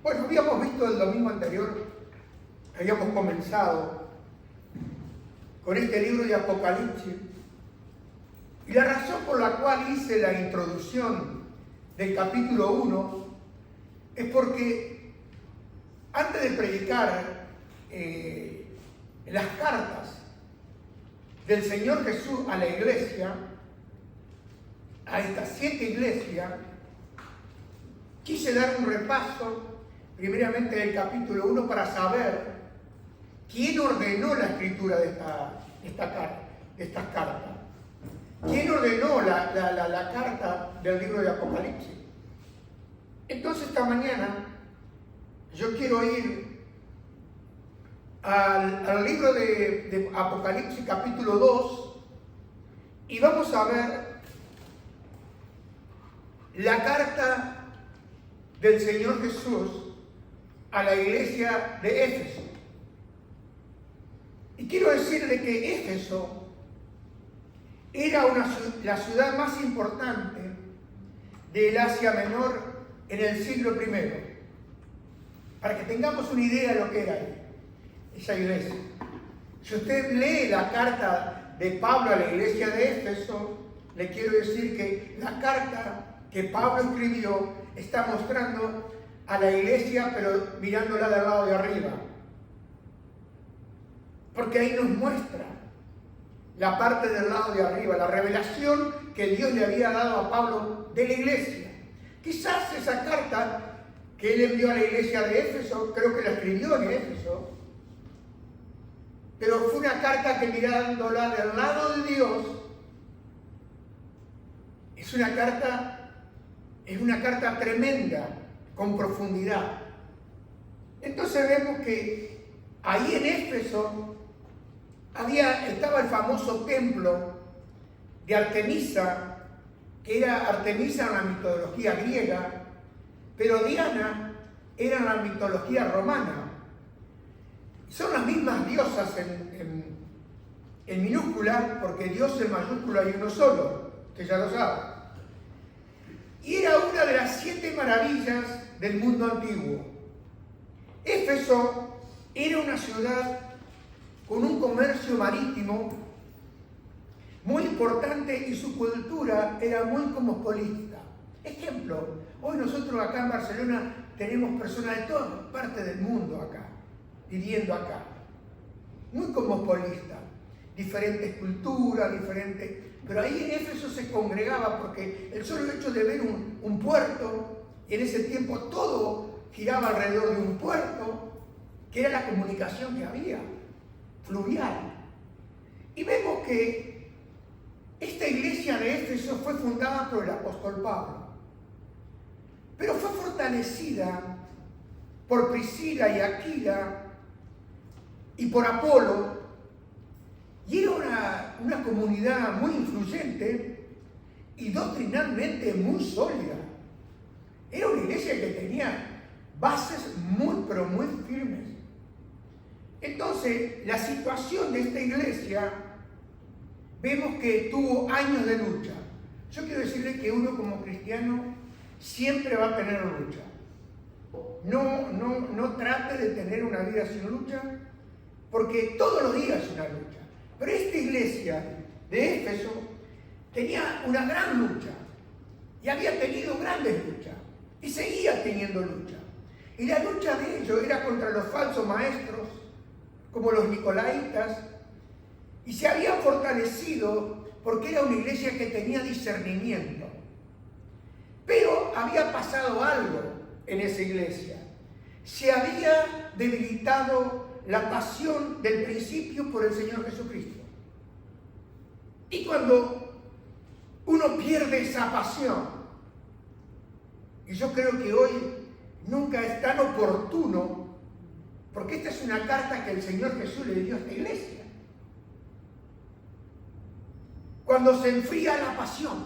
Bueno, habíamos visto el domingo anterior, habíamos comenzado con este libro de Apocalipsis, y la razón por la cual hice la introducción del capítulo 1 es porque antes de predicar las cartas del Señor Jesús a la iglesia, a estas 7 iglesias, quise dar un repaso primeramente del capítulo 1 para saber quién ordenó la escritura de estas cartas. ¿Quién ordenó la carta del libro de Apocalipsis? Entonces esta mañana yo quiero ir al libro de Apocalipsis capítulo 2 y vamos a ver la carta del Señor Jesús a la iglesia de Éfeso. Y quiero decirle que Éfeso era la ciudad más importante del Asia Menor en el siglo I. Para que tengamos una idea de lo que era esa iglesia. Si usted lee la carta de Pablo a la iglesia de Éfeso, le quiero decir que la carta que Pablo escribió está mostrando a la iglesia, pero mirándola del lado de arriba. Porque ahí nos muestra la parte del lado de arriba, la revelación que Dios le había dado a Pablo de la iglesia. Quizás esa carta que él envió a la iglesia de Éfeso, creo que la escribió en Éfeso, pero fue una carta que mirándola del lado de Dios, es una carta tremenda, con profundidad. Entonces vemos que ahí en Éfeso estaba el famoso templo de Artemisa, que era Artemisa en la mitología griega, pero Diana era en la mitología romana. Son las mismas diosas en minúscula, porque Dios en mayúscula hay uno solo, que ya lo sabe. Y era una de las 7 maravillas del mundo antiguo. Éfeso era una ciudad con un comercio marítimo muy importante y su cultura era muy cosmopolita. Ejemplo, hoy nosotros acá en Barcelona tenemos personas de todas partes del mundo acá, viviendo acá. Muy cosmopolita, diferentes culturas, pero ahí en Éfeso se congregaba porque el solo hecho de ver un puerto, y en ese tiempo todo giraba alrededor de un puerto, que era la comunicación que había, fluvial. Y vemos que esta iglesia de Éfeso fue fundada por el apóstol Pablo, pero fue fortalecida por Priscila y Aquila y por Apolo, y era una comunidad muy influyente y doctrinalmente muy sólida. Era una iglesia que tenía bases muy, pero muy firmes. Entonces, la situación de esta iglesia, vemos que tuvo años de lucha. Yo quiero decirle que uno como cristiano siempre va a tener lucha. No trate de tener una vida sin lucha, porque todos los días es una lucha. Pero esta iglesia de Éfeso tenía una gran lucha y había tenido grandes luchas y seguía teniendo lucha. Y la lucha de ellos era contra los falsos maestros, como los nicolaitas, y se había fortalecido porque era una iglesia que tenía discernimiento. Pero había pasado algo en esa iglesia. Se había debilitado la pasión del principio por el Señor Jesucristo. Y cuando uno pierde esa pasión, y yo creo que hoy nunca es tan oportuno, porque esta es una carta que el Señor Jesús le dio a esta iglesia. Cuando se enfría la pasión,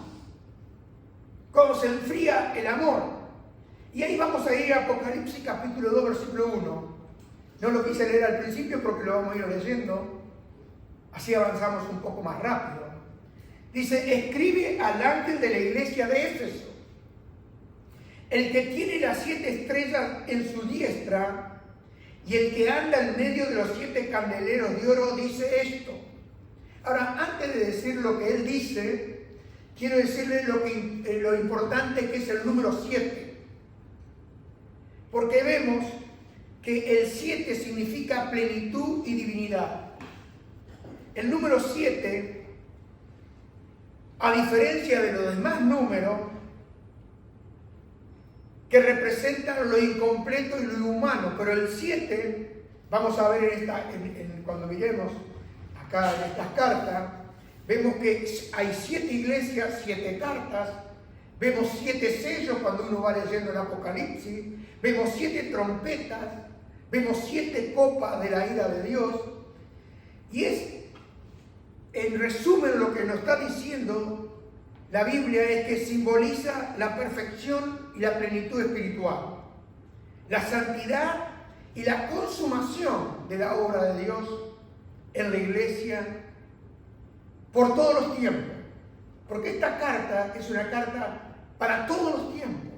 cuando se enfría el amor, y ahí vamos a ir a Apocalipsis capítulo 2, versículo 1. No lo quise leer al principio porque lo vamos a ir leyendo, así avanzamos un poco más rápido. Dice: escribe al ángel de la iglesia de Éfeso, el que tiene las 7 estrellas en su diestra y el que anda en medio de los 7 candeleros de oro dice esto. Ahora, antes de decir lo que él dice, quiero decirle lo importante que es el número 7. Porque vemos que el 7 significa plenitud y divinidad. El número 7, a diferencia de los demás números, que representan lo incompleto y lo inhumano, pero el 7, vamos a ver cuando miremos acá en estas cartas, vemos que hay 7 iglesias, 7 cartas, vemos 7 sellos cuando uno va leyendo el Apocalipsis, vemos 7 trompetas, vemos 7 copas de la ira de Dios, y es, en resumen, lo que nos está diciendo la Biblia es que simboliza la perfección y la plenitud espiritual, la santidad y la consumación de la obra de Dios en la iglesia por todos los tiempos. Porque esta carta es una carta para todos los tiempos.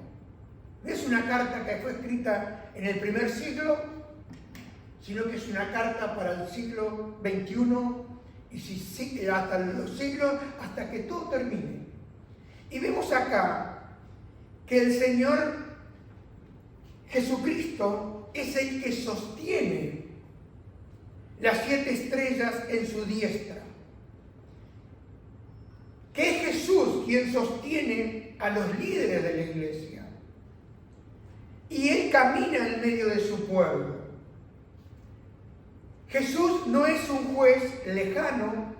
No es una carta que fue escrita en el primer siglo, sino que es una carta para el siglo XXI y hasta los siglos, hasta que todo termine. Y vemos acá que el Señor Jesucristo es el que sostiene las 7 estrellas en su diestra. Que es Jesús quien sostiene a los líderes de la iglesia. Y Él camina en medio de su pueblo. Jesús no es un juez lejano,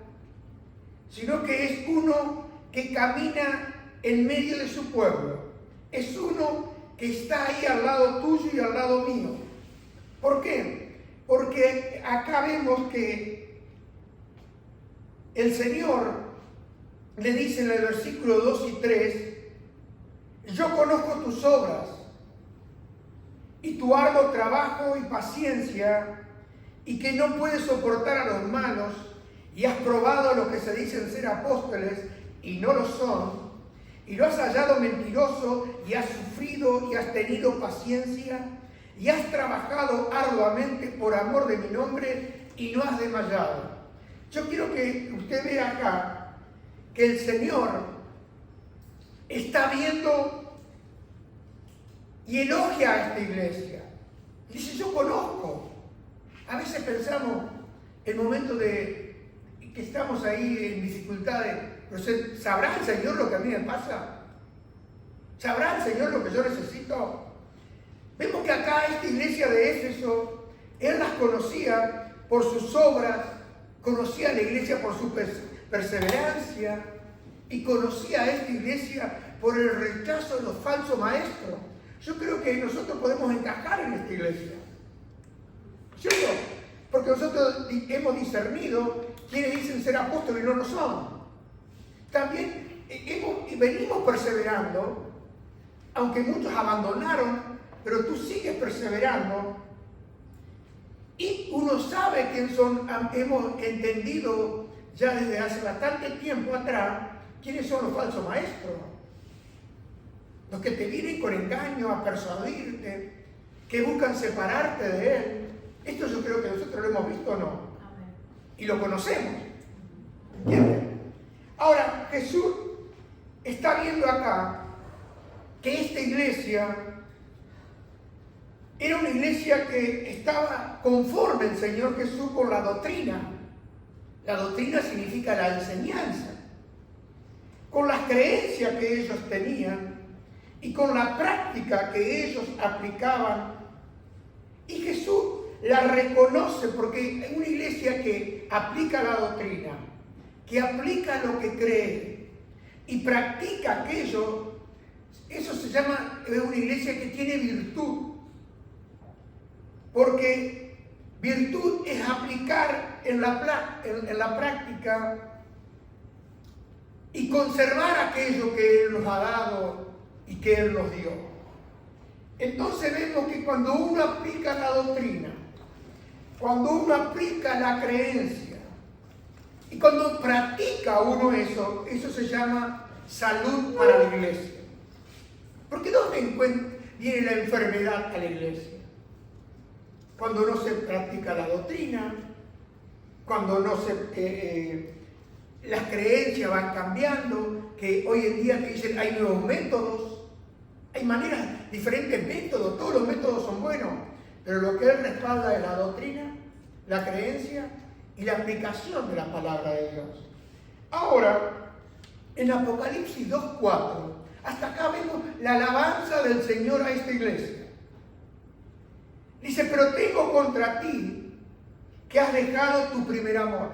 sino que es uno que camina en medio de su pueblo. Es uno que está ahí al lado tuyo y al lado mío. ¿Por qué? Porque acá vemos que el Señor le dice en el versículo 2 y 3, yo conozco tus obras y tu arduo trabajo y paciencia, y que no puedes soportar a los malos, y has probado a los que se dicen ser apóstoles y no lo son, y lo has hallado mentiroso, y has sufrido y has tenido paciencia, y has trabajado arduamente por amor de mi nombre y no has desmayado. Yo quiero que usted vea acá que el Señor está viendo y elogia a esta iglesia. Dice, yo conozco. A veces pensamos, el momento de que estamos ahí en dificultades, pero ¿sabrá el Señor lo que a mí me pasa? ¿Sabrá el Señor lo que yo necesito? Vemos que acá esta iglesia de Éfeso, Él las conocía por sus obras, conocía a la iglesia por su perseverancia y conocía a esta iglesia por el rechazo de los falsos maestros. Yo creo que nosotros podemos encajar en esta iglesia, ¿cierto? Porque nosotros hemos discernido quienes dicen ser apóstoles y no lo son. También venimos perseverando, aunque muchos abandonaron, pero tú sigues perseverando. Y uno sabe quién son, hemos entendido ya desde hace bastante tiempo atrás quiénes son los falsos maestros. Los que te vienen con engaño a persuadirte, que buscan separarte de Él. Esto yo creo que nosotros lo hemos visto o no. Y lo conocemos. ¿Entienden? Ahora, Jesús está viendo acá que esta iglesia era una iglesia que estaba conforme el Señor Jesús con la doctrina. La doctrina significa la enseñanza. Con las creencias que ellos tenían y con la práctica que ellos aplicaban. Y Jesús la reconoce porque es una iglesia que aplica la doctrina, que aplica lo que cree y practica aquello. Eso se llama una iglesia que tiene virtud. Porque virtud es aplicar en la práctica y conservar aquello que Él nos ha dado y que Él nos dio. Entonces vemos que cuando uno aplica la doctrina, cuando uno aplica la creencia y cuando practica uno eso se llama salud para la iglesia. Porque ¿dónde viene la enfermedad a la iglesia? Cuando no se practica la doctrina, cuando no las creencias van cambiando, que hoy en día te dicen hay nuevos métodos, hay maneras, diferentes métodos, todos los métodos son buenos, pero lo que él respalda es la doctrina, la creencia y la aplicación de la palabra de Dios. Ahora, en Apocalipsis 2:4, hasta acá vemos la alabanza del Señor a esta iglesia. Dice, pero tengo contra ti que has dejado tu primer amor.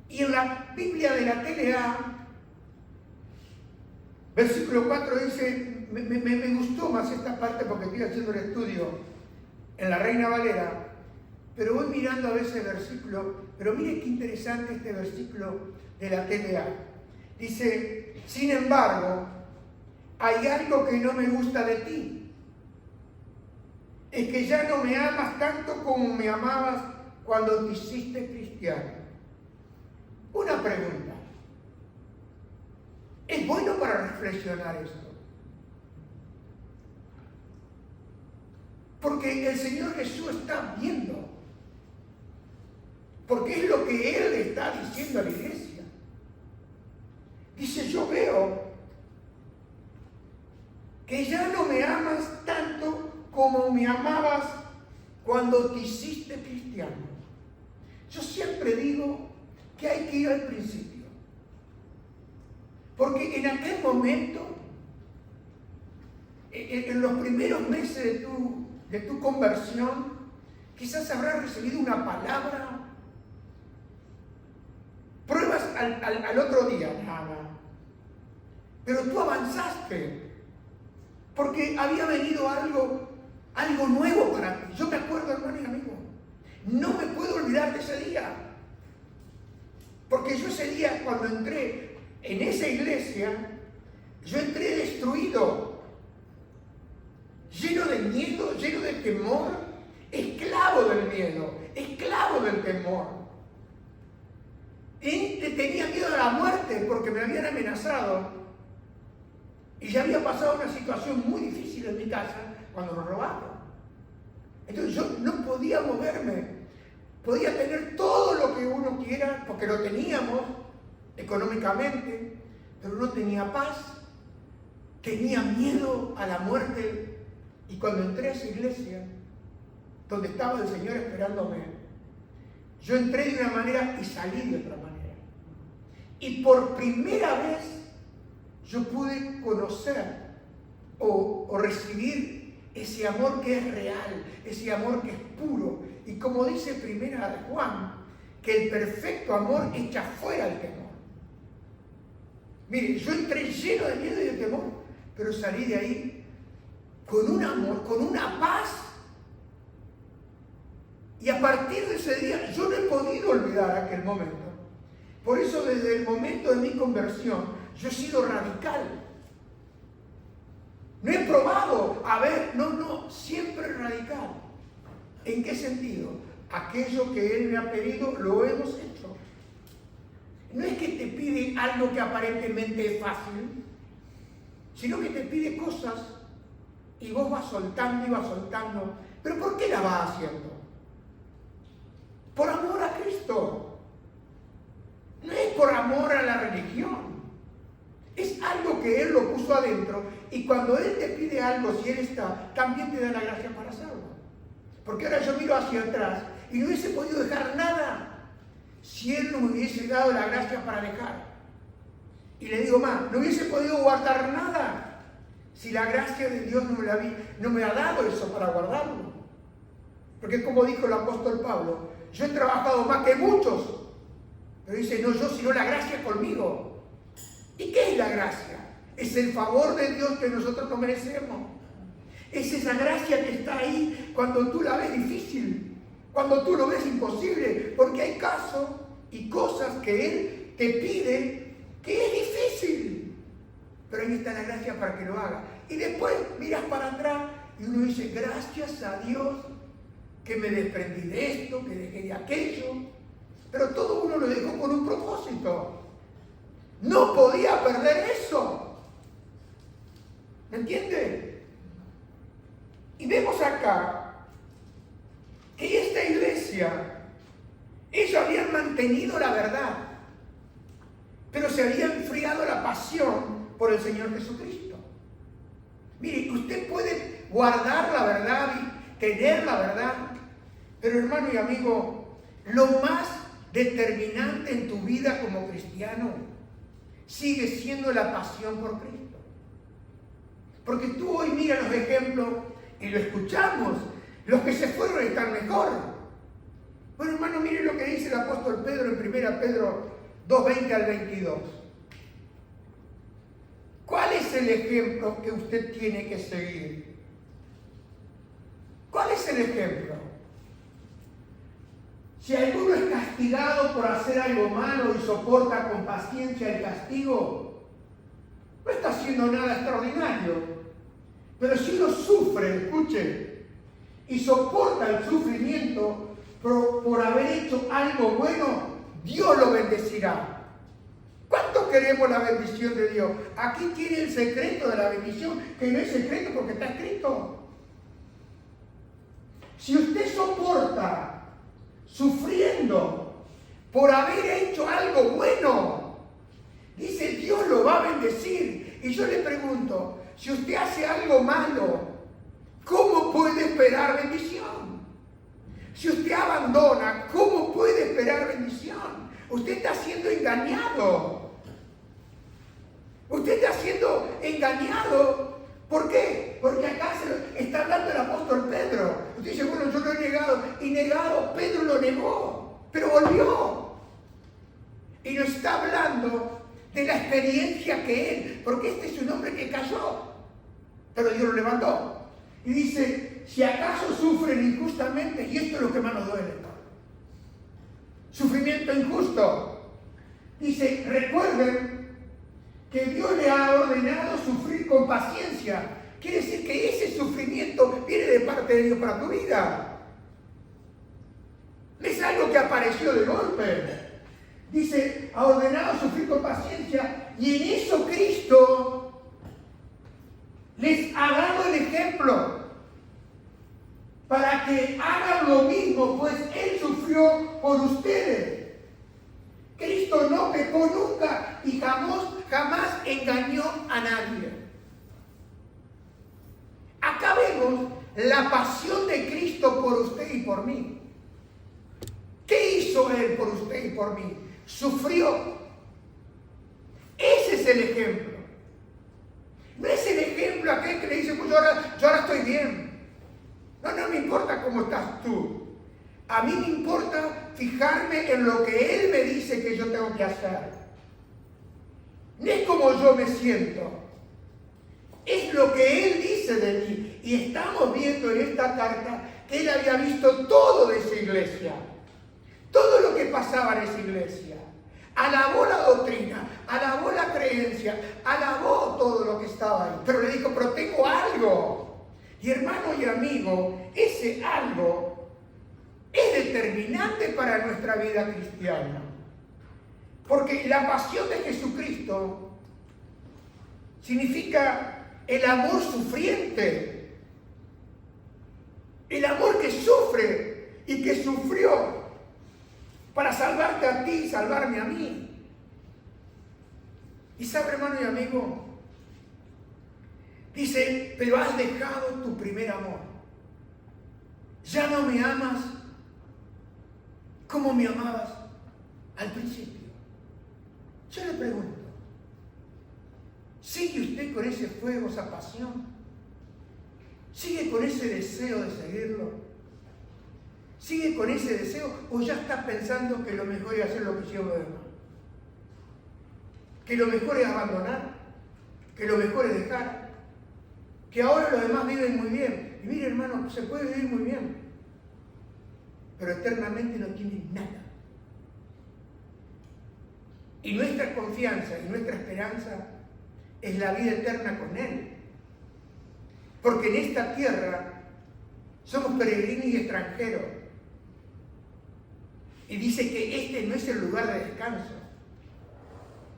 Y en la Biblia de la TLA, versículo 4 dice, me gustó más esta parte porque estoy haciendo el estudio en la Reina Valera, pero voy mirando a veces el versículo, pero mire qué interesante este versículo de la TLA. Dice, sin embargo, hay algo que no me gusta de ti. Es que ya no me amas tanto como me amabas cuando te hiciste cristiano. Una pregunta. ¿Es bueno para reflexionar esto? Porque el Señor Jesús está viendo. Porque es lo que Él está diciendo a la iglesia. Dice, yo veo que ya no me amas tanto como me amabas cuando te hiciste cristiano. Yo siempre digo que hay que ir al principio. Porque en aquel momento, en los primeros meses de tu conversión, quizás habrás recibido una palabra, pruebas al otro día, nada. Pero tú avanzaste, porque había venido algo nuevo para ti. Yo me acuerdo, hermano y amigo, no me puedo olvidar de ese día. Porque yo ese día, cuando entré en esa iglesia, yo entré destruido, lleno de miedo, lleno de temor, esclavo del miedo, esclavo del temor. Y tenía miedo a la muerte porque me habían amenazado. Y ya había pasado una situación muy difícil en mi casa cuando nos robaron. Entonces yo no podía moverme. Podía tener todo lo que uno quiera, porque lo teníamos económicamente, pero no tenía paz. Tenía miedo a la muerte. Y cuando entré a esa iglesia, donde estaba el Señor esperándome, yo entré de una manera y salí de otra manera. Y por primera vez yo pude conocer o recibir ese amor que es real, ese amor que es puro. Y como dice Primera de Juan, que el perfecto amor echa fuera el temor. Mire, yo entré lleno de miedo y de temor, pero salí de ahí con un amor, con una paz. Y a partir de ese día yo no he podido olvidar aquel momento. Por eso desde el momento de mi conversión yo he sido radical. No he probado, siempre radical. ¿En qué sentido? Aquello que Él me ha pedido lo hemos hecho. No es que te pide algo que aparentemente es fácil, sino que te pide cosas y vos vas soltando y vas soltando. ¿Pero por qué la vas haciendo? Por amor a Cristo. No es por amor a la religión. Es algo que Él lo puso adentro y cuando Él te pide algo, si Él está, también te da la gracia para hacerlo. Porque ahora yo miro hacia atrás y no hubiese podido dejar nada si Él no me hubiese dado la gracia para dejar. Y le digo más, no hubiese podido guardar nada si la gracia de Dios no me ha dado eso para guardarlo. Porque como dijo el apóstol Pablo, yo he trabajado más que muchos. Pero dice, no yo, sino la gracia conmigo. ¿Y qué es la gracia? Es el favor de Dios que nosotros no merecemos. Es esa gracia que está ahí cuando tú la ves difícil, cuando tú lo ves imposible, porque hay casos y cosas que Él te pide que es difícil. Pero ahí está la gracia para que lo haga. Y después miras para atrás y uno dice, gracias a Dios que me desprendí de esto, que dejé de aquello. Pero todo uno lo dejó con un propósito. No podía perder eso. ¿Me entiende? Y vemos acá que esta iglesia, ellos habían mantenido la verdad, pero se había enfriado la pasión por el Señor Jesucristo. Mire, usted puede guardar la verdad y tener la verdad, pero hermano y amigo, lo más determinante en tu vida como cristiano sigue siendo la pasión por Cristo. Porque tú hoy mira los ejemplos y lo escuchamos, los que se fueron están mejor. Bueno, hermano, mire lo que dice el apóstol Pedro en 1 Pedro 2:20 al 22. ¿Cuál es el ejemplo que usted tiene que seguir? ¿Cuál es el ejemplo? Si alguno es castigado por hacer algo malo y soporta con paciencia el castigo, no está haciendo nada extraordinario. Pero si uno sufre, escuche, y soporta el sufrimiento por haber hecho algo bueno, Dios lo bendecirá. ¿Cuánto queremos la bendición de Dios? Aquí tiene el secreto de la bendición, que no es secreto porque está escrito. Si usted soporta sufriendo por haber hecho algo bueno, dice Dios lo va a bendecir. Y yo le pregunto, si usted hace algo malo, ¿cómo puede esperar bendición? Si usted abandona, ¿cómo puede esperar bendición? Usted está siendo engañado. Usted está siendo engañado. ¿Por qué? Porque acá se está hablando el apóstol Pedro. Usted dice, bueno, yo lo he negado. Y negado, Pedro lo negó, pero volvió. Y nos está hablando de la experiencia que él, porque este es un hombre que cayó, pero Dios lo levantó. Y dice, si acaso sufren injustamente, y esto es lo que más nos duele, sufrimiento injusto. Dice, recuerden que Dios le ha ordenado sufrir con paciencia. Quiere decir que ese sufrimiento viene de parte de Dios para tu vida. No es algo que apareció de golpe. Dice, ha ordenado sufrir con paciencia, y en eso Cristo les ha dado el ejemplo para que hagan lo mismo, pues Él sufrió por ustedes. Cristo no pecó nunca y jamás engañó a nadie. Acá vemos la pasión de Cristo por usted y por mí. ¿Qué hizo Él por usted y por mí? Sufrió. Ese es el ejemplo. No es el ejemplo aquel que le dice, pues yo ahora estoy bien. No me importa cómo estás tú. A mí me importa fijarme en lo que Él me dice que yo tengo que hacer. No es como yo me siento. Es lo que Él dice de mí. Y estamos viendo en esta carta que Él había visto todo de esa iglesia. Todo lo que pasaba en esa iglesia. Alabó la doctrina, alabó la creencia, alabó todo lo que estaba ahí. Pero le dijo, pero tengo algo. Y hermano y amigo, ese algo es determinante para nuestra vida cristiana. Porque la pasión de Jesucristo significa el amor sufriente. El amor que sufre y que sufrió para salvarte a ti y salvarme a mí. Y sabe, hermano y amigo, dice, pero has dejado tu primer amor. Ya no me amas como me amabas al principio. Yo le pregunto, ¿sigue usted con ese fuego, esa pasión? ¿Sigue con ese deseo de seguirlo? ¿Sigue con ese deseo o ya está pensando que lo mejor es hacer lo que hicieron los demás? Que lo mejor es abandonar, que lo mejor es dejar, que ahora los demás viven muy bien. Y mire, hermano, se puede vivir muy bien, pero eternamente no tienen nada. Y nuestra confianza y nuestra esperanza es la vida eterna con Él. Porque en esta tierra somos peregrinos y extranjeros. Y dice que este no es el lugar de descanso.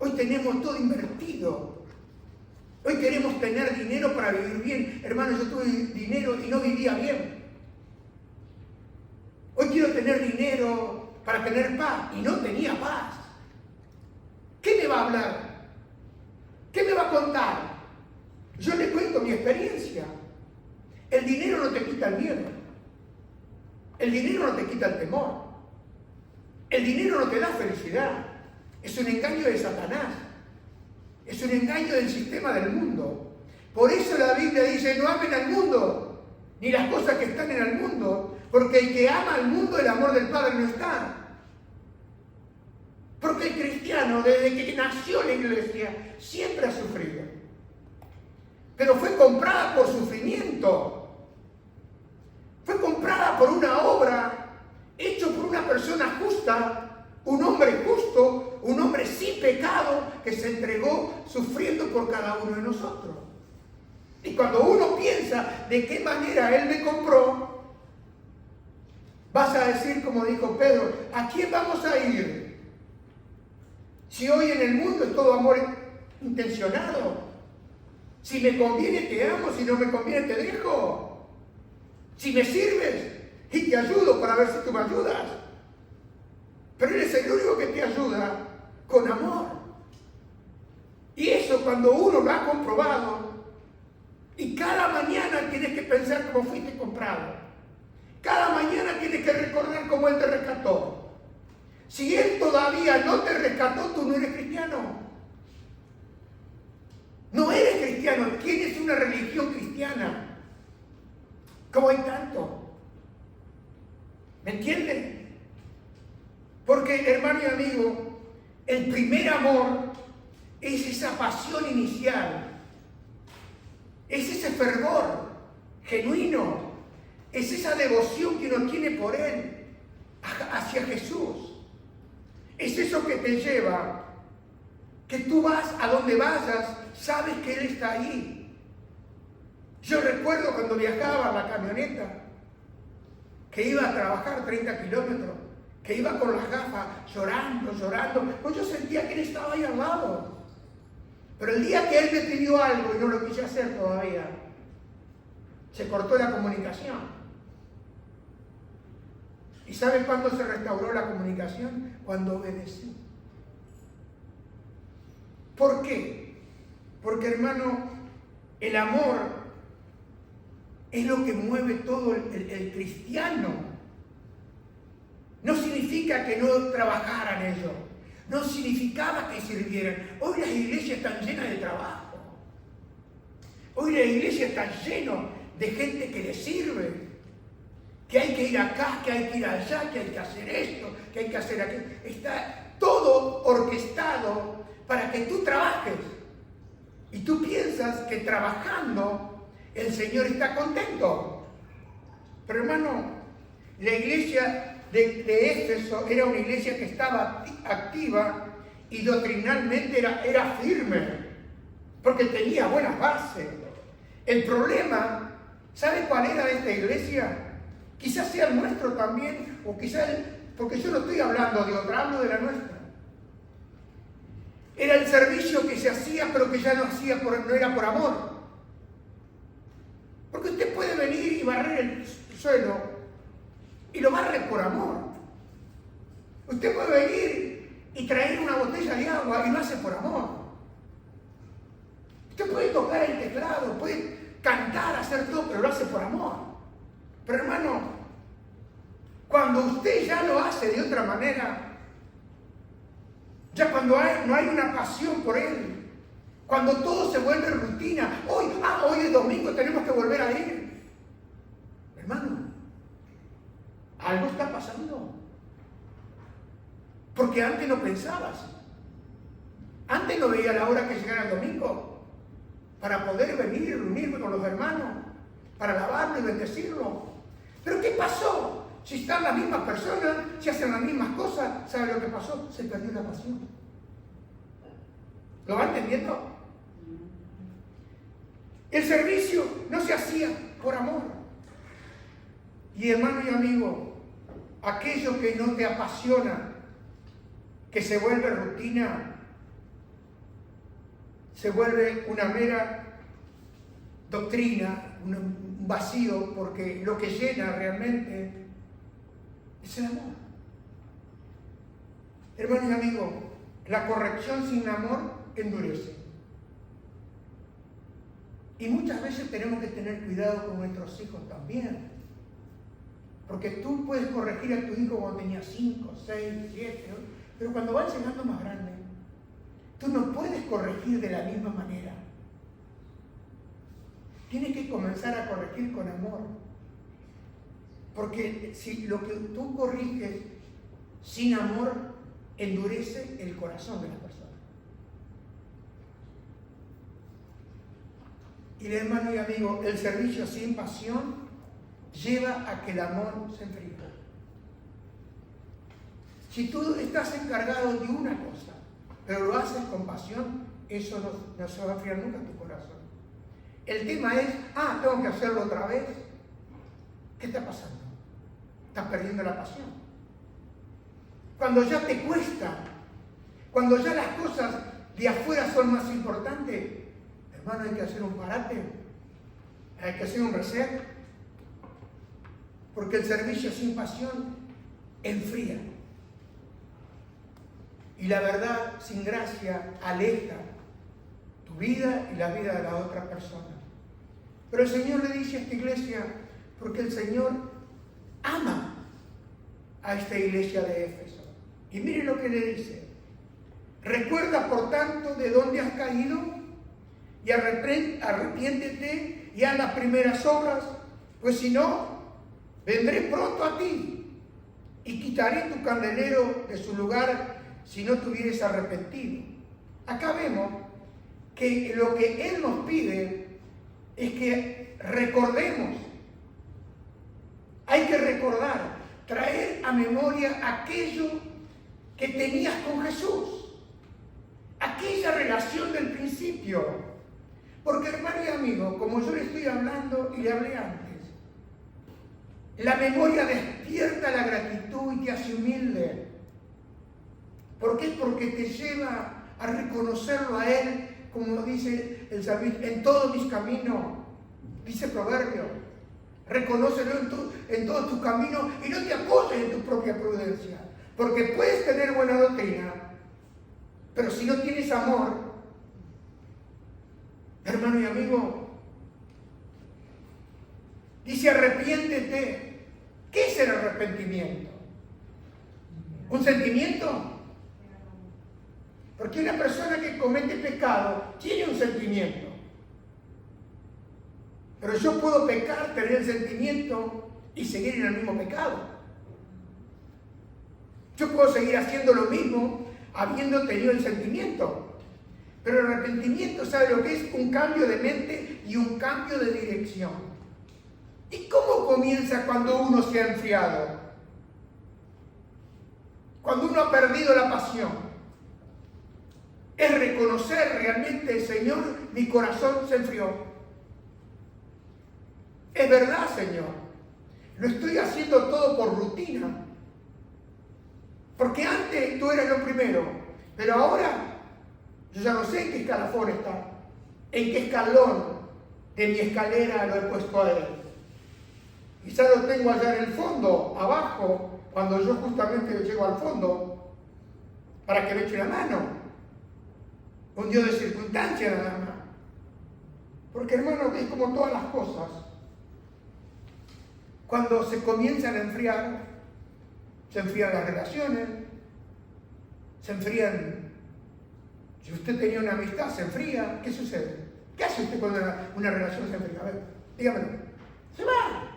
Hoy tenemos todo invertido. Hoy queremos tener dinero para vivir bien. Hermano, yo tuve dinero y no vivía bien. Hoy quiero tener dinero para tener paz y no tenía paz. ¿Qué me va a hablar? ¿Qué me va a contar? Yo le cuento mi experiencia. El dinero no te quita el miedo. El dinero no te quita el temor. El dinero no te da felicidad. Es un engaño de Satanás. Es un engaño del sistema del mundo. Por eso la Biblia dice, no amen al mundo, ni las cosas que están en el mundo, porque el que ama al mundo, el amor del Padre no está. Porque el cristiano, desde que nació en la iglesia, siempre ha sufrido. Pero fue comprada por sufrimiento. Fue comprada por una obra, hecho por una persona justa, un hombre justo, un hombre sin pecado, que se entregó sufriendo por cada uno de nosotros. Y cuando uno piensa de qué manera Él me compró, vas a decir, como dijo Pedro, ¿a quién vamos a ir? Si hoy en el mundo es todo amor intencionado. Si me conviene te amo, si no me conviene te dejo. Si me sirves y te ayudo para ver si tú me ayudas. Pero Él es el único que te ayuda con amor. Y eso cuando uno lo ha comprobado, y cada mañana tienes que pensar cómo fuiste comprado. Cada mañana tienes que recordar cómo Él te rescató. Si Él todavía no te rescató, tú no eres cristiano. No eres cristiano, tienes una religión cristiana. Como hay tanto. ¿Me entienden? Porque, hermano y amigo, el primer amor es esa pasión inicial. Es ese fervor genuino. Es esa devoción que uno tiene por Él hacia Jesús. Es eso que te lleva, que tú vas a donde vayas, sabes que Él está ahí. Yo recuerdo cuando viajaba en la camioneta, que iba a trabajar 30 kilómetros, que iba con las gafas llorando, pues yo sentía que Él estaba ahí al lado. Pero el día que Él me pidió algo y no lo quise hacer todavía, se cortó la comunicación. ¿Y saben cuándo se restauró la comunicación? Cuando obedecí. ¿Por qué? Porque, hermano, el amor es lo que mueve todo el cristiano. No significa que no trabajaran ellos. No significaba que sirvieran. Hoy las iglesias están llenas de trabajo. Hoy las iglesias están llenas de gente que les sirve. Que hay que ir acá, que hay que ir allá, que hay que hacer esto, que hay que hacer aquello. Está todo orquestado para que tú trabajes. Y tú piensas que trabajando el Señor está contento. Pero hermano, la iglesia de Éfeso era una iglesia que estaba activa y doctrinalmente era firme, porque tenía buenas bases. El problema, ¿sabe cuál era de esta iglesia? Quizás sea el nuestro también, o quizás, porque yo no estoy hablando de otra, hablo de la nuestra. Era el servicio que se hacía, pero que ya no era por amor. Porque usted puede venir y barrer el suelo, y lo barre por amor. Usted puede venir y traer una botella de agua, y lo hace por amor. Usted puede tocar el teclado, puede cantar, hacer todo, pero lo hace por amor. Pero hermano, cuando usted ya lo hace de otra manera, ya cuando no hay una pasión por Él, cuando todo se vuelve rutina, hoy es domingo, tenemos que volver a ir. Hermano, algo está pasando. Porque antes no pensabas. Antes no veía la hora que llegara el domingo para poder venir y reunirme con los hermanos, para alabarlo y bendecirlo. ¿Pero qué pasó? Si están las mismas personas, si hacen las mismas cosas, ¿sabe lo que pasó? Se perdió la pasión. ¿Lo va entendiendo? El servicio no se hacía por amor. Y hermano y amigo, aquello que no te apasiona, que se vuelve rutina, se vuelve una mera doctrina, un vacío, porque lo que llena realmente es el amor. Hermano y amigo, la corrección sin amor endurece. Y muchas veces tenemos que tener cuidado con nuestros hijos también. Porque tú puedes corregir a tu hijo cuando tenía 5, 6, 7, pero cuando van llegando más grandes, tú no puedes corregir de la misma manera. Tienes que comenzar a corregir con amor. Porque si lo que tú corriges sin amor endurece el corazón de la persona. Y hermano y amigo, el servicio sin pasión lleva a que el amor se enfríe. Si tú estás encargado de una cosa, pero lo haces con pasión, eso no se va a enfriar nunca en tu corazón. El tema es, tengo que hacerlo otra vez. ¿Qué está pasando? Estás perdiendo la pasión. Cuando ya te cuesta, cuando ya las cosas de afuera son más importantes, hermano, hay que hacer un parate, hay que hacer un reset, porque el servicio sin pasión enfría. Y la verdad sin gracia aleja tu vida y la vida de la otra persona. Pero el Señor le dice a esta iglesia, porque el Señor ama a esta iglesia de Éfeso. Y mire lo que le dice. Recuerda, por tanto, de dónde has caído y arrepiéntete y haz las primeras obras, pues si no, vendré pronto a ti y quitaré tu candelero de su lugar si no te hubieres arrepentido. Acá vemos que lo que Él nos pide es que recordemos. Hay que recordar, traer a memoria aquello que tenías con Jesús, aquella relación del principio. Porque, hermano y amigo, como yo le estoy hablando y le hablé antes, la memoria despierta la gratitud y te hace humilde. ¿Por qué? Porque te lleva a reconocerlo a Él, como dice el salmista, en todos mis caminos, dice Proverbio. Reconócelo en todos tus caminos y no te apoyes en tu propia prudencia. Porque puedes tener buena doctrina, pero si no tienes amor, hermano y amigo, dice arrepiéntete. ¿Qué es el arrepentimiento? ¿Un sentimiento? Porque una persona que comete pecado tiene un sentimiento. Pero yo puedo pecar, tener el sentimiento y seguir en el mismo pecado. Yo puedo seguir haciendo lo mismo habiendo tenido el sentimiento. Pero el arrepentimiento, ¿sabe lo que es? Un cambio de mente y un cambio de dirección. ¿Y cómo comienza cuando uno se ha enfriado? Cuando uno ha perdido la pasión. Es reconocer realmente, Señor, mi corazón se enfrió. Es verdad, Señor. Lo estoy haciendo todo por rutina. Porque antes tú eras lo primero. Pero ahora yo ya no sé en qué escalafón está. En qué escalón de mi escalera lo he puesto a Él. Quizás lo tengo allá en el fondo, abajo, cuando yo justamente llego al fondo, para que me eche la mano. Un Dios de circunstancia nada más. Porque, hermano, es como todas las cosas. Cuando se comienzan a enfriar, se enfrían las relaciones, se enfrían. Si usted tenía una amistad, se enfría. ¿Qué sucede? ¿Qué hace usted cuando una relación se enfría? A ver, dígamelo. Se va.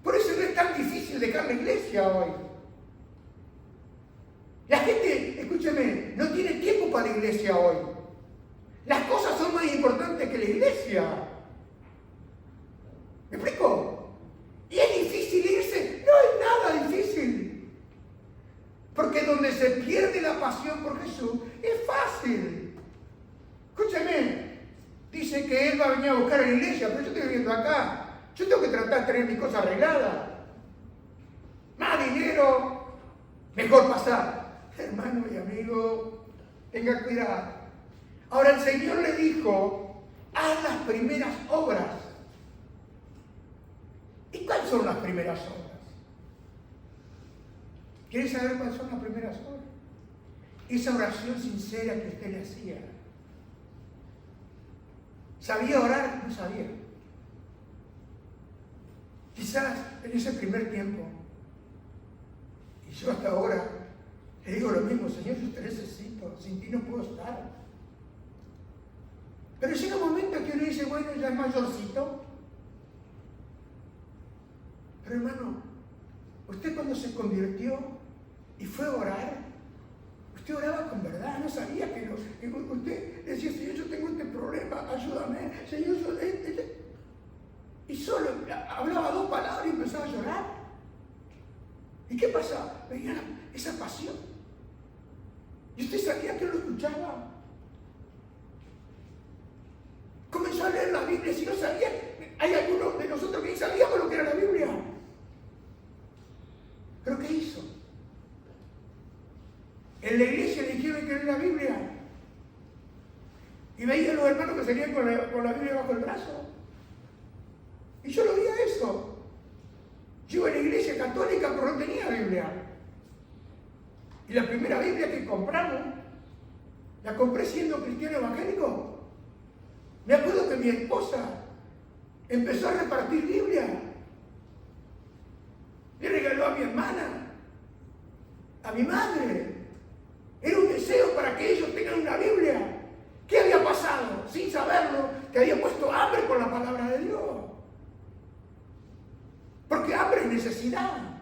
Por eso no es tan difícil dejar la iglesia hoy. La gente, escúcheme, no tiene tiempo para la iglesia hoy. Las cosas son más importantes que la iglesia. ¿Me explico? Y es difícil irse. No es nada difícil. Porque donde se pierde la pasión por Jesús, es fácil. Escúcheme, dice que Él va a venir a buscar a la iglesia, pero yo estoy viviendo acá. Yo tengo que tratar de tener mis cosas arregladas. Más dinero, mejor pasar. Hermano y amigo, tenga cuidado. Ahora el Señor le dijo, haz las primeras obras. ¿Y cuáles son las primeras obras? ¿Quieres saber cuáles son las primeras obras? Esa oración sincera que usted le hacía. ¿Sabía orar? No sabía. Quizás en ese primer tiempo, y yo hasta ahora le digo lo mismo, Señor, yo te necesito, sin ti no puedo estar. Pero llega un momento que uno dice, bueno, ya es mayorcito. Pero hermano, usted cuando se convirtió y fue a orar, usted oraba con verdad, no sabía que usted decía, Señor, yo tengo este problema, ayúdame, Señor, y solo hablaba 2 palabras y empezaba a llorar. ¿Y qué pasaba? Venía esa pasión. Y usted sabía que lo escuchaba. Comenzó a leer la Biblia, si no sabía, hay algunos de nosotros que ni sabíamos lo que era la Biblia. ¿Pero qué hizo? En la iglesia le dijeron que era la Biblia. Y veía a los hermanos que salían con la Biblia bajo el brazo. Y yo lo veía eso. Yo iba a la iglesia católica, pero no tenía Biblia. Y la primera Biblia que compramos, la compré siendo cristiano evangélico. Me acuerdo que mi esposa empezó a repartir Biblia. Le regaló a mi hermana, a mi madre. Era un deseo para que ellos tengan una Biblia. ¿Qué había pasado? Sin saberlo, que había puesto hambre por la palabra de Dios. Porque hambre es necesidad.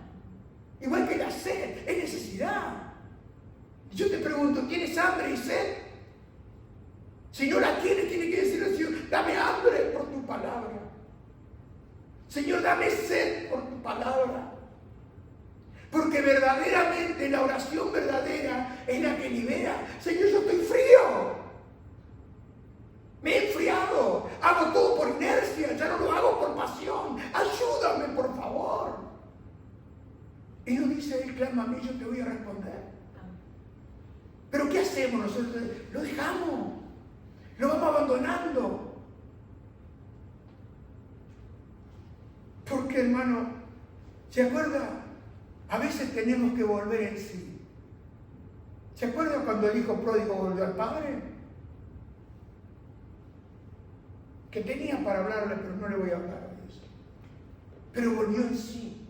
Igual que la sed, es necesidad. Yo te pregunto, ¿tienes hambre y sed? Si no la tienes, tiene que decirle al Señor, dame hambre por tu palabra. Señor, dame sed por tu palabra. Porque verdaderamente la oración verdadera es la que libera. Señor, yo estoy frío. Me he enfriado. Hago todo por inercia. Ya no lo hago por pasión. Ayúdame, por favor. Y no dice, Él clama a mí, yo te voy a responder. Pero ¿qué hacemos nosotros? Lo dejamos. Lo vamos abandonando. Porque, hermano, ¿se acuerda? A veces tenemos que volver en sí. ¿Se acuerda cuando el hijo pródigo volvió al padre? Que tenía para hablarle, pero no le voy a hablar de eso. Pero volvió en sí.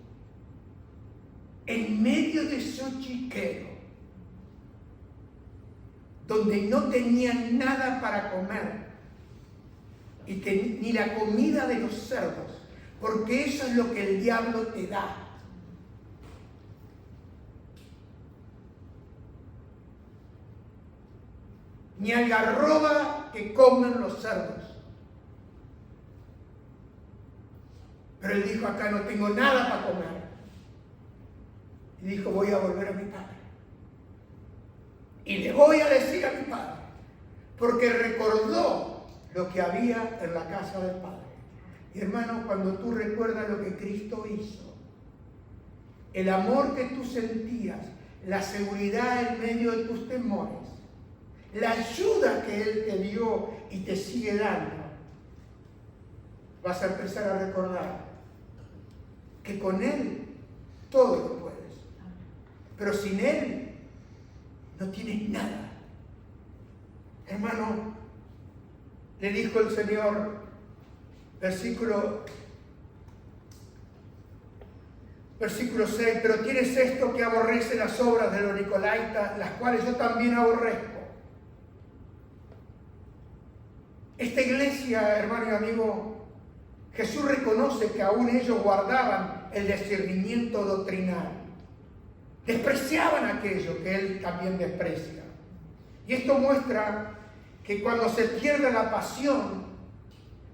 En medio de su chiquero, donde no tenían nada para comer, y ni la comida de los cerdos, porque eso es lo que el diablo te da. Ni algarroba que comen los cerdos. Pero él dijo, acá no tengo nada para comer. Y dijo, voy a volver a mi padre. Y le voy a decir a mi padre, porque recordó lo que había en la casa del Padre. Y hermano, cuando tú recuerdas lo que Cristo hizo, el amor que tú sentías, la seguridad en medio de tus temores, la ayuda que Él te dio y te sigue dando, vas a empezar a recordar que con Él todo lo puedes. Pero sin Él no tienes nada. Hermano, le dijo el Señor, versículo 6, pero tienes esto que aborrece las obras de los Nicolaitas, las cuales yo también aborrezco. Esta iglesia, hermano y amigo, Jesús reconoce que aún ellos guardaban el discernimiento doctrinal. Despreciaban aquello que Él también desprecia. Y esto muestra que cuando se pierde la pasión,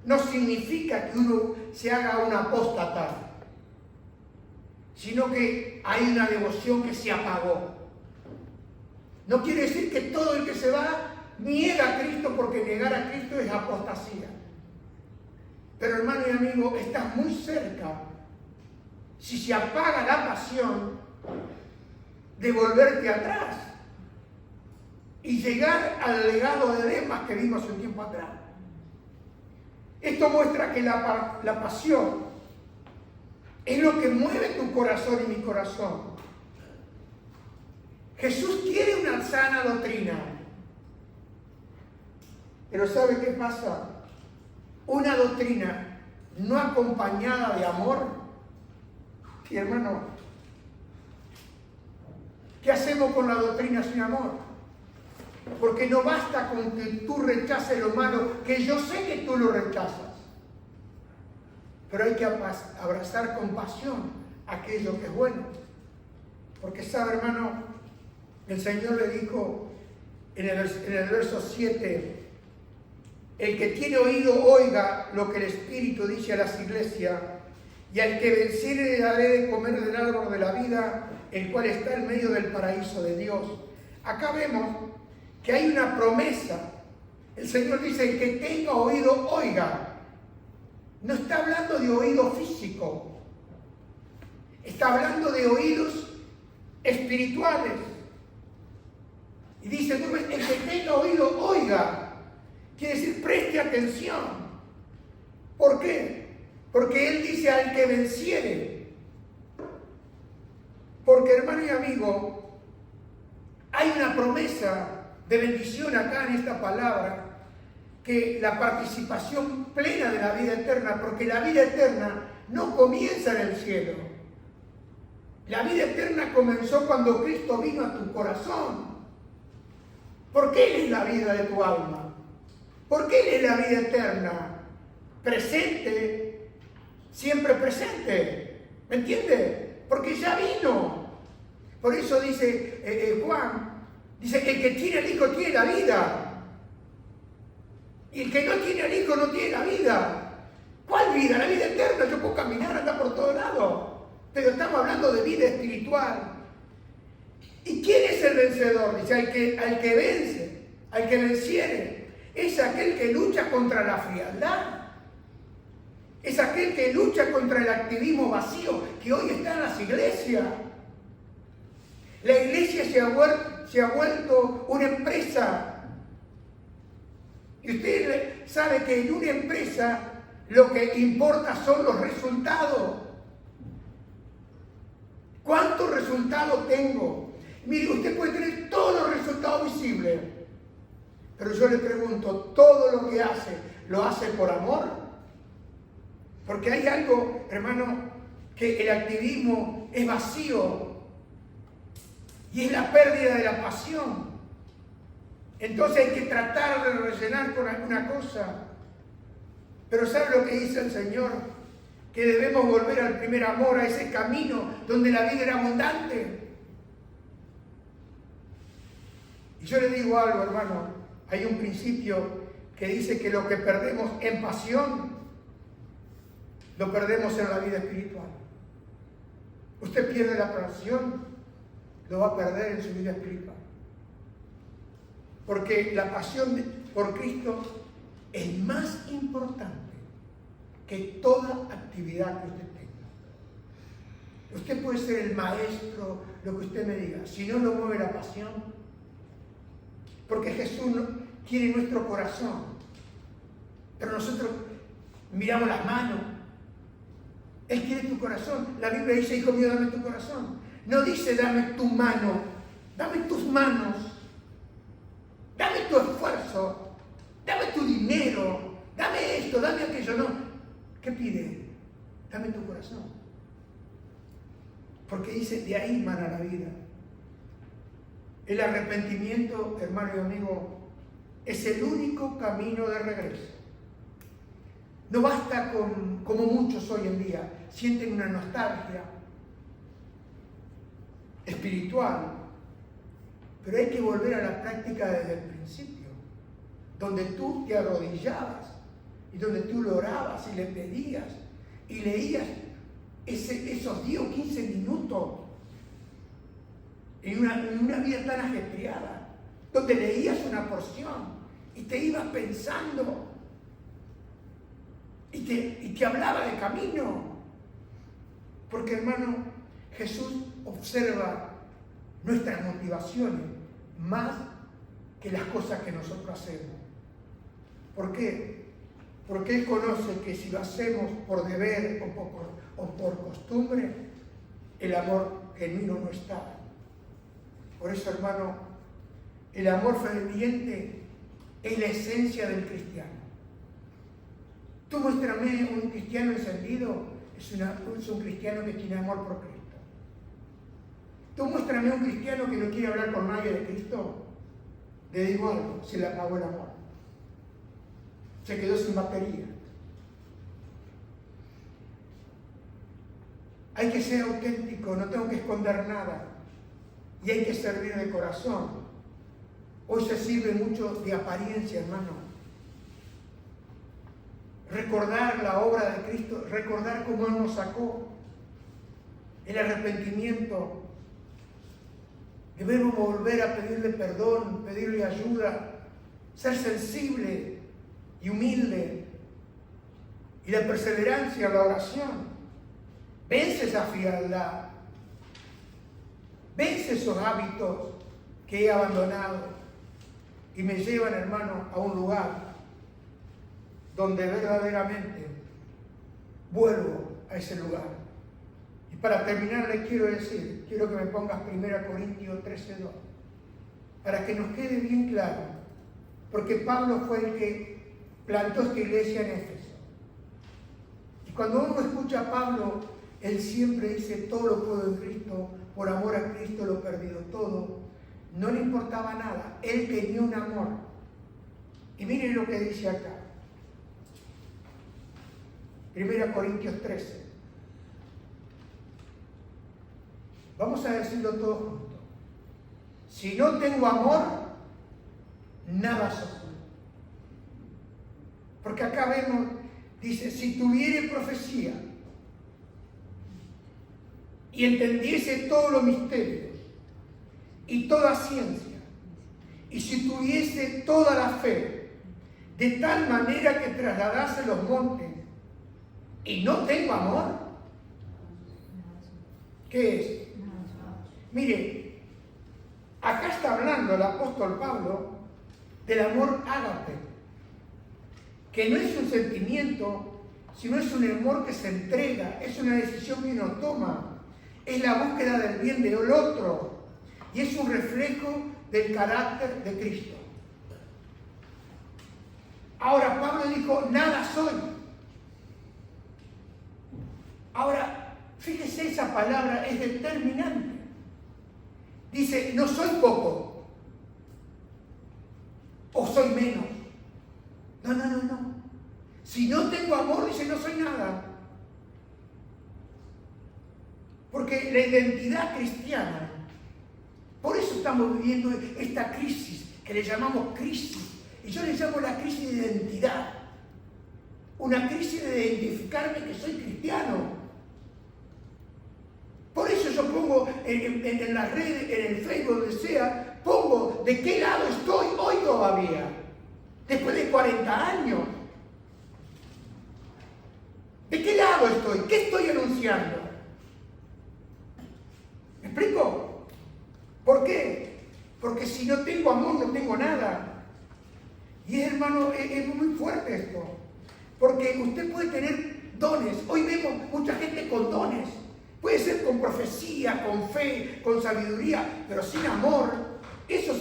no significa que uno se haga un apóstata, sino que hay una devoción que se apagó. No quiere decir que todo el que se va niega a Cristo, porque negar a Cristo es apostasía. Pero hermano y amigo, estás muy cerca, si se apaga la pasión, de volverte atrás. y llegar al legado de Demas que vimos un tiempo atrás. Esto muestra que la pasión es lo que mueve tu corazón y mi corazón. Jesús quiere una sana doctrina. Pero ¿sabe qué pasa? Una doctrina no acompañada de amor. Sí, hermano. ¿Qué hacemos con la doctrina sin amor? Porque no basta con que tú rechaces lo malo, que yo sé que tú lo rechazas. Pero hay que abrazar con pasión aquello que es bueno. Porque sabe, hermano, el Señor le dijo en el verso 7, el que tiene oído oiga lo que el Espíritu dice a las iglesias, y al que venciere le daré de comer del árbol de la vida, el cual está en medio del paraíso de Dios. Acá vemos que hay una promesa. El Señor dice, el que tenga oído oiga. No está hablando de oído físico, está hablando de oídos espirituales. Y dice, el que tenga oído oiga. Quiere decir, preste atención. ¿Por qué? Porque Él dice al que venciere. Porque, hermano y amigo, hay una promesa de bendición acá en esta palabra, que la participación plena de la vida eterna, porque la vida eterna no comienza en el cielo. La vida eterna comenzó cuando Cristo vino a tu corazón. Porque Él es la vida de tu alma. Porque Él es la vida eterna. Presente, siempre presente. ¿Me entiende? Porque ya vino. Por eso dice Juan, dice que el que tiene al Hijo tiene la vida. Y el que no tiene al Hijo no tiene la vida. ¿Cuál vida? La vida eterna. Yo puedo caminar, andar por todos lados. Pero estamos hablando de vida espiritual. ¿Y quién es el vencedor? Dice, al que vence, al que venciere. Es aquel que lucha contra la frialdad. Es aquel que lucha contra el activismo vacío que hoy está en las iglesias. La iglesia se ha vuelto una empresa. Y usted sabe que en una empresa lo que importa son los resultados. ¿Cuántos resultados tengo? Mire, usted puede tener todos los resultados visibles. Pero yo le pregunto, ¿todo lo que hace, lo hace por amor? Porque hay algo, hermano, que el activismo es vacío. Y es la pérdida de la pasión. Entonces hay que tratar de rellenar con alguna cosa. Pero ¿sabe lo que dice el Señor? Que debemos volver al primer amor, a ese camino donde la vida era abundante. Y yo le digo algo, hermano. Hay un principio que dice que lo que perdemos en pasión, lo perdemos en la vida espiritual. Usted pierde la pasión, lo va a perder en su vida espiritual. Porque la pasión por Cristo es más importante que toda actividad que usted tenga. Usted puede ser el maestro, lo que usted me diga, si no lo mueve la pasión. Porque Jesús quiere nuestro corazón. Pero nosotros miramos las manos. Él quiere tu corazón. La Biblia dice, hijo mío, dame tu corazón. No dice, dame tu mano. Dame tus manos. Dame tu esfuerzo. Dame tu dinero. Dame esto, dame aquello. No. ¿Qué pide? Dame tu corazón. Porque dice, de ahí mana la vida. El arrepentimiento, hermano y amigo, es el único camino de regreso. No basta con, como muchos hoy en día, sienten una nostalgia espiritual, pero hay que volver a la práctica desde el principio, donde tú te arrodillabas y donde tú lo orabas y le pedías y leías esos 10 o 15 minutos en una vida tan ajetreada, donde leías una porción y te ibas pensando y te hablaba de camino. Porque, hermano, Jesús observa nuestras motivaciones más que las cosas que nosotros hacemos. ¿Por qué? Porque Él conoce que si lo hacemos por deber o por costumbre, el amor genuino no está. Por eso, hermano, el amor ferviente es la esencia del cristiano. Tú muéstrame un cristiano encendido, es un cristiano que tiene amor por Cristo. Tú muéstrame un cristiano que no quiere hablar con nadie de Cristo, le digo algo, se le apagó el amor. Se quedó sin batería. Hay que ser auténtico, no tengo que esconder nada. Y hay que servir de corazón. Hoy se sirve mucho de apariencia, hermano. Recordar la obra de Cristo, recordar cómo Él nos sacó, el arrepentimiento. Debemos volver a pedirle perdón, pedirle ayuda, ser sensible y humilde. Y la perseverancia, la oración. Vence esa frialdad. Vence esos hábitos que he abandonado y me llevan, hermano, a un lugar donde verdaderamente vuelvo a ese lugar. Y para terminar le quiero decir, quiero que me pongas 1 Corintios 13:2, para que nos quede bien claro, porque Pablo fue el que plantó esta iglesia en Éfeso. Y cuando uno escucha a Pablo, él siempre dice, todo lo puedo en Cristo, por amor a Cristo lo he perdido todo. No le importaba nada, él tenía un amor. Y miren lo que dice acá. 1 Corintios 13. Vamos a decirlo todos juntos. Si no tengo amor, nada soy. Porque acá vemos, dice, si tuviere profecía y entendiese todos los misterios y toda ciencia, y si tuviese toda la fe, de tal manera que trasladase los montes, y no tengo amor, ¿qué es? Mire, acá está hablando el apóstol Pablo del amor ágape, que no es un sentimiento, sino es un amor que se entrega, es una decisión que uno toma, es la búsqueda del bien del otro y es un reflejo del carácter de Cristo. Ahora Pablo dijo, nada soy. Ahora, fíjese, esa palabra es determinante. Dice, no soy poco o soy menos. No. Si no tengo amor, dice, no soy nada. Porque la identidad cristiana, por eso estamos viviendo esta crisis, que le llamamos crisis, y yo le llamo la crisis de identidad. Una crisis de identificarme que soy cristiano. Por eso yo pongo en las redes, en el Facebook, donde sea, pongo de qué lado estoy hoy todavía, después de 40 años. ¿De qué lado estoy? ¿Qué estoy anunciando? ¿Me explico? ¿Por qué? Porque si no tengo amor, no tengo nada. Y hermano, es muy fuerte esto. Porque usted puede tener dones. Hoy vemos mucha gente con dones. Puede ser con profecía, con fe, con sabiduría, pero sin amor, eso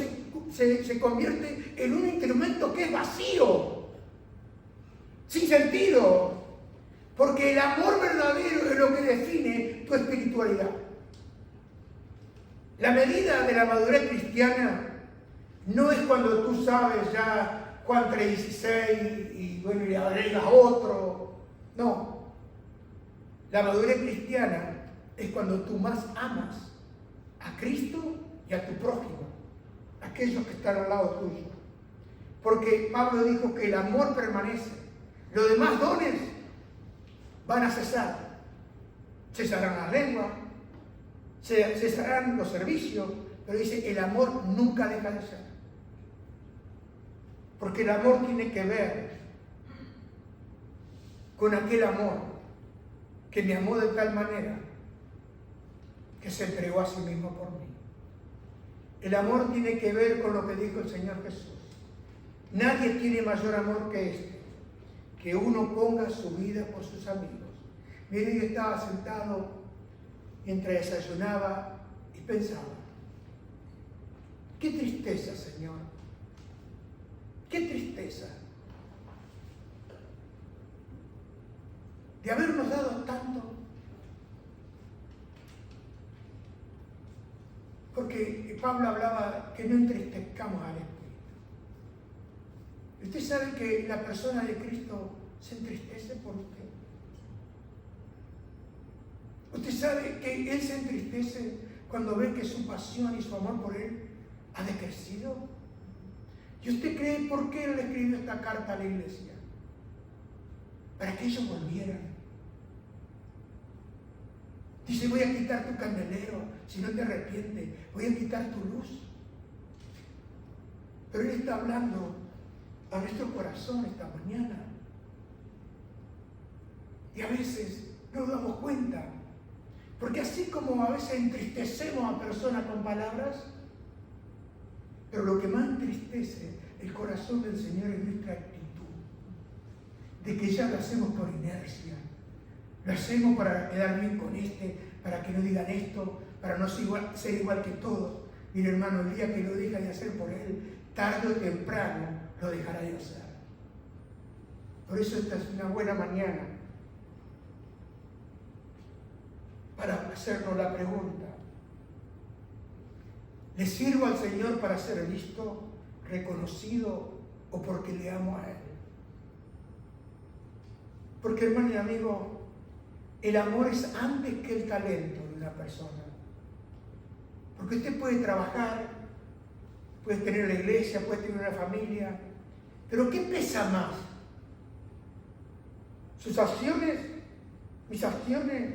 se convierte en un instrumento que es vacío, sin sentido. Porque el amor verdadero es lo que define tu espiritualidad. La medida de la madurez cristiana no es cuando tú sabes ya Juan 3:16 y bueno, y le agregas otro. No. La madurez cristiana es cuando tú más amas a Cristo y a tu prójimo, aquellos que están al lado tuyo. Porque Pablo dijo que el amor permanece. Los demás dones van a cesar. Cesarán la lengua, cesarán los servicios, pero dice, el amor nunca deja de ser. Porque el amor tiene que ver con aquel amor que me amó de tal manera que se entregó a sí mismo por mí. El amor tiene que ver con lo que dijo el Señor Jesús. Nadie tiene mayor amor que este, que uno ponga su vida por sus amigos. Mire, yo estaba sentado mientras desayunaba y pensaba, qué tristeza, Señor, qué tristeza de habernos dado tanto. Porque Pablo hablaba que no entristezcamos al Espíritu. ¿Usted sabe que la persona de Cristo se entristece por usted? ¿Usted sabe que Él se entristece cuando ve que su pasión y su amor por Él ha decrecido? ¿Y usted cree por qué Él le escribió esta carta a la iglesia? Para que ellos volvieran. Dice, voy a quitar tu candelero, si no te arrepientes, voy a quitar tu luz. Pero Él está hablando a nuestro corazón esta mañana. Y a veces no nos damos cuenta. Porque así como a veces entristecemos a personas con palabras, pero lo que más entristece el corazón del Señor es nuestra actitud. De que ya lo hacemos por inercia. Lo hacemos para quedar bien con para que no digan esto, para no ser igual que todos. Mire, hermano, el día que lo deja de hacer por Él, tarde o temprano lo dejará de hacer. Por eso esta es una buena mañana para hacernos la pregunta: ¿le sirvo al Señor para ser visto, reconocido o porque le amo a Él? Porque, hermano y amigo, el amor es antes que el talento de una persona. Porque usted puede trabajar, puede tener la iglesia, puede tener una familia, pero ¿qué pesa más? ¿Sus acciones? ¿Mis acciones?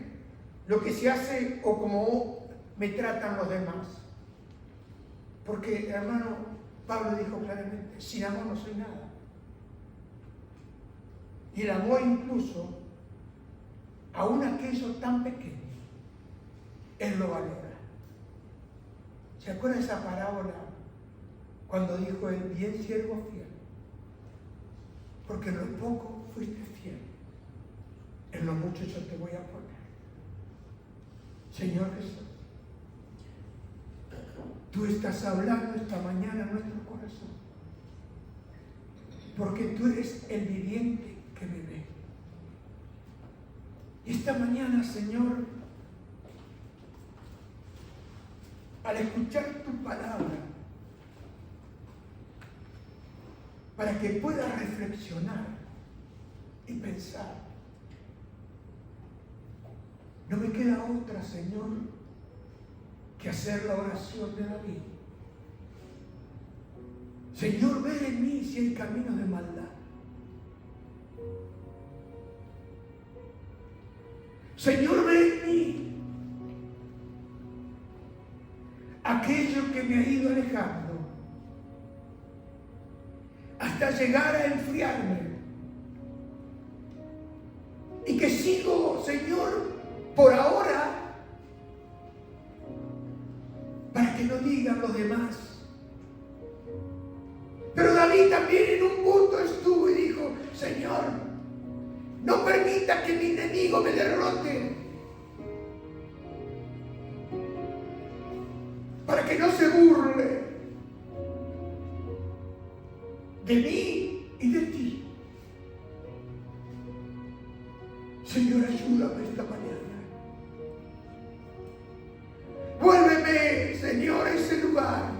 ¿Lo que se hace o cómo me tratan los demás? Porque, hermano, Pablo dijo claramente, sin amor no soy nada. Y el amor incluso, aún aquello tan pequeño, Él lo valora. ¿Se acuerda de esa parábola cuando dijo el bien siervo fiel? Porque en lo poco fuiste fiel, en lo mucho yo te voy a poner. Señor Jesús, tú estás hablando esta mañana en nuestro corazón, porque tú eres el viviente que me ve. Y esta mañana, Señor, al escuchar tu palabra, para que pueda reflexionar y pensar, no me queda otra, Señor, que hacer la oración de David. Señor, ve en mí si hay caminos de maldad. Señor, ve en mí aquello que me ha ido alejando hasta llegar a enfriarme y que sigo, Señor, por ahora, para que no digan los demás. Pero David también en un punto estuvo y dijo, Señor, no permita que mi enemigo me derrote, para que no se burle de mí y de ti. Señor, ayúdame esta mañana. Vuélveme, Señor, a ese lugar.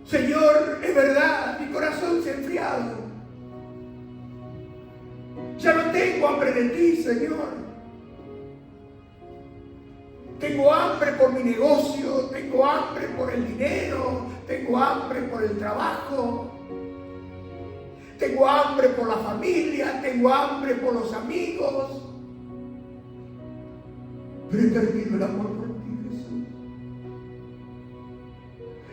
Señor, es verdad, mi corazón se ha enfriado. Ya no tengo hambre de ti, Señor. Tengo hambre por mi negocio, tengo hambre por el dinero, tengo hambre por el trabajo, tengo hambre por la familia, tengo hambre por los amigos. Pero he perdido el amor por ti, Jesús.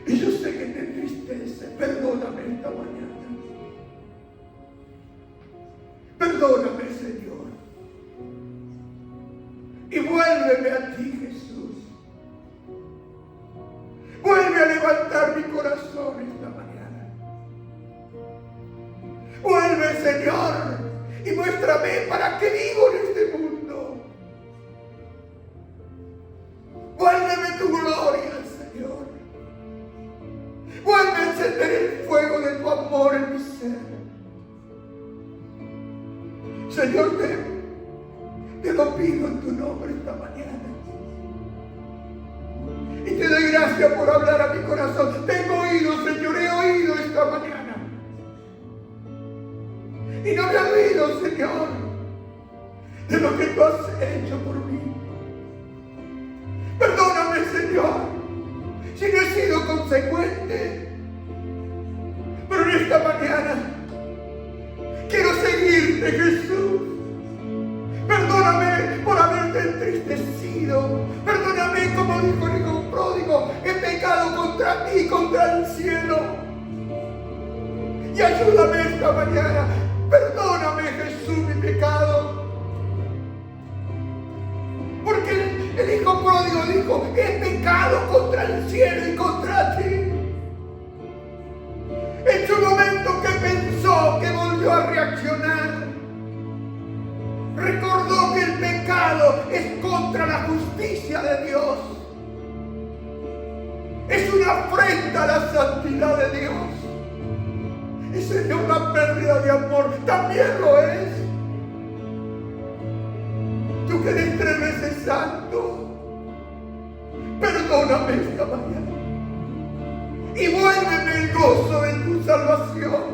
Y yo sé que te entristece. Perdóname esta mañana. Perdóname, Señor. Y vuélveme a ti, Jesús. Señor, te lo pido en tu nombre esta mañana. Y te doy gracias por hablar a mi corazón. Tengo oído, Señor, he oído esta mañana. Y no me olvido, Señor, de lo que tú has hecho por mí. Perdóname, Señor, si no he sido consecuente. Pero en esta mañana quiero seguirte, Jesús. Perdóname por haberte entristecido. Perdóname, como dijo el hijo pródigo, he pecado contra ti, contra el cielo. Y ayúdame esta mañana. Perdóname, Jesús, mi pecado. Porque el hijo pródigo dijo, he pecado contra el cielo y contra ti. En su momento que pensó, que volvió a reaccionar, recordó que el pecado es contra la justicia de Dios. Es una afrenta a la santidad de Dios. Y sería una pérdida de amor. También lo es. Tú que eres 3 veces santo, perdóname esta mañana. Y vuélveme el gozo de tu salvación.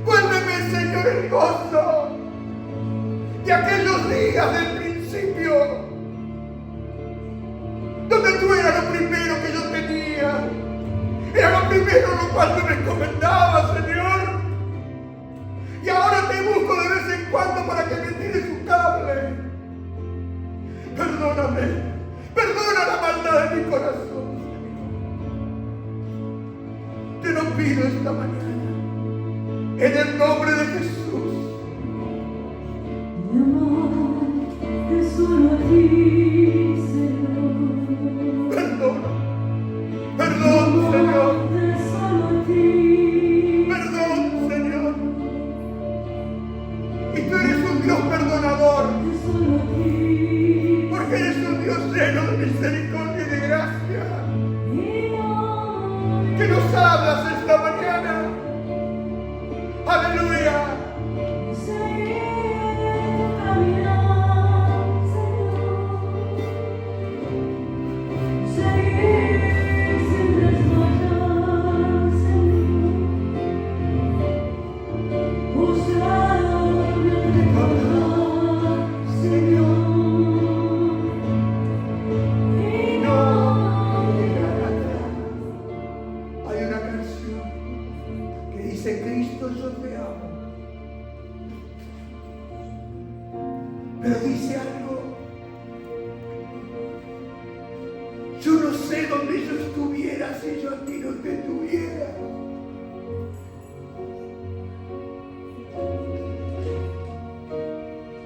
Vuélveme, Señor, el gozo de aquellos días del principio, donde tú eras lo primero que yo tenía. Era lo primero lo cual tú me encomendabas, Señor. Y ahora te busco de vez en cuando para que me tires un cable. Perdóname. Perdona la maldad de mi corazón. Te lo pido esta mañana, en el nombre de Jesús. Mi amor es solo a ti, Señor. Perdona. Perdón, Señor. Es solo a ti. Perdón, Señor. Y tú eres un Dios perdonador. Es solo a ti. Porque eres un Dios lleno de misericordia y de gracia. Que nos hablas esta mañana. Aleluya. Hay una canción que dice: Cristo, yo te amo. Pero dice algo: yo no sé dónde yo estuviera si yo a ti no te tuviera.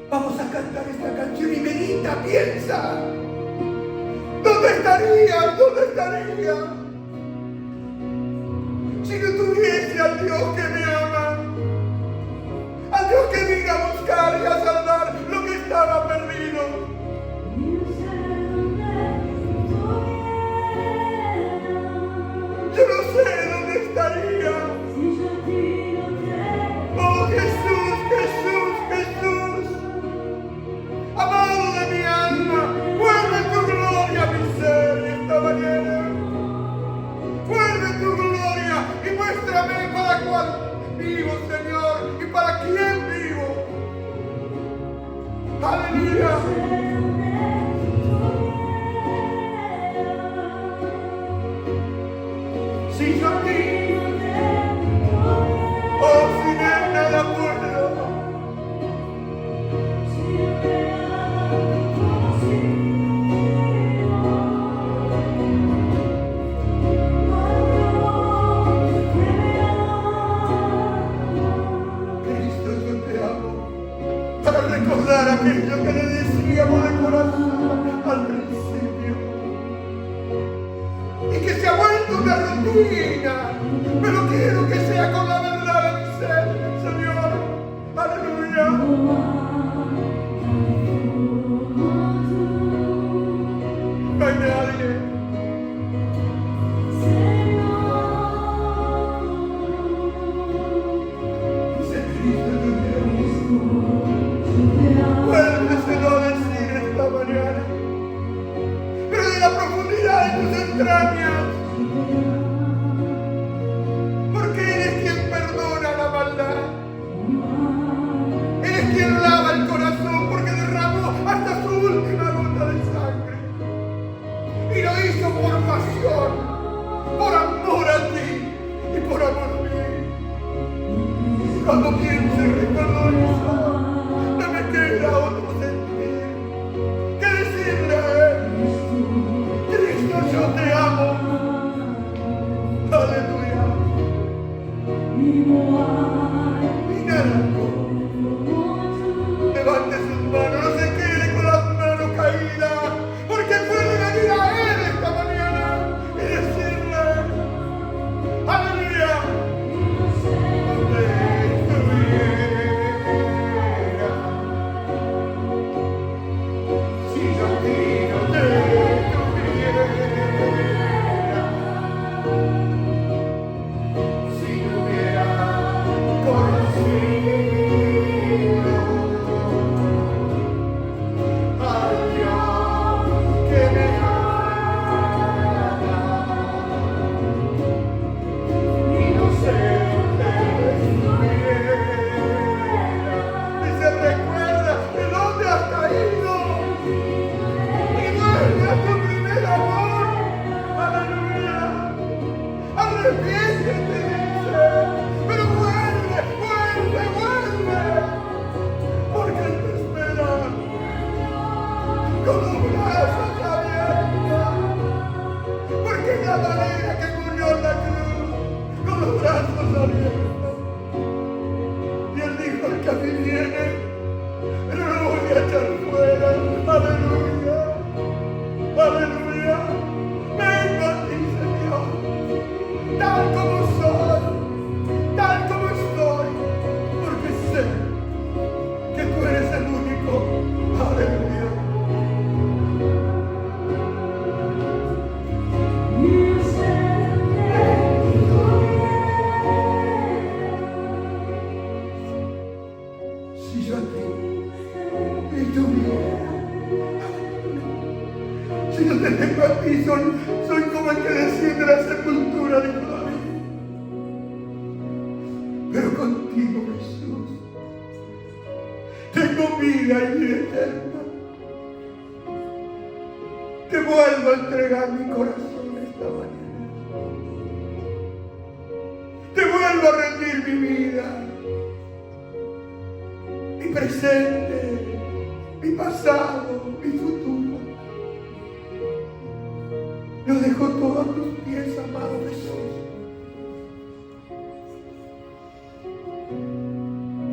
Vamos a cantar esta canción y medita, piensa. ¿Dónde estaría? ¿Dónde estaría? Si no tuviese al Dios que me ama, al Dios que vino a buscar y a salvar lo que estaba perdido. Yo no sé dónde estaría. Oh Jesús, Jesús, Jesús, amado de mi alma, vuelve tu gloria a mi ser esta mañana. Vuelve tu gloria y muéstrame para cuál vivo, Señor, y para quién vivo. Aleluya. Si yo a ti, oh, sin él nada puedo. Cristo, yo te amo. Para recordar aquello que le decíamos de corazón al principio. Y que se ha vuelto una rutina. Pero quiero que sea con la verdad de mi ser, Señor. Aleluya. No hay nadie. Dice Cristo, yo te amo. Vuélveselo a decir esta mañana. Pero de la profundidad de tus entrañas. Porque Él es quien perdona la maldad. Él es quien lava el corazón porque derramó hasta su última gota de sangre. Y lo hizo por pasión, por amor a ti y por amor a mí. Cuando pienso y recuerdo eso, no me queda otro sentir que decirle a Él: Cristo, yo te amo. Aleluya. Y nada. Levante sus manos, no se quede con las manos caídas, porque puede venir a Él esta mañana y decirle: aleluya, donde estuviera, si yo a ti no te tuviera, si no hubiera conocido soy como el que desciende a la sepultura de David. Pero contigo, Jesús, tengo vida y vida eterna. Te vuelvo a entregar mi corazón esta mañana. Te vuelvo a rendir mi vida, mi presente, mi pasado, mi futuro. Lo dejo todo a tus pies, amado Jesús.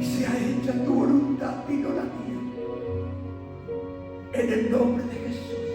Y sea hecha tu voluntad y no la mía. En el nombre de Jesús.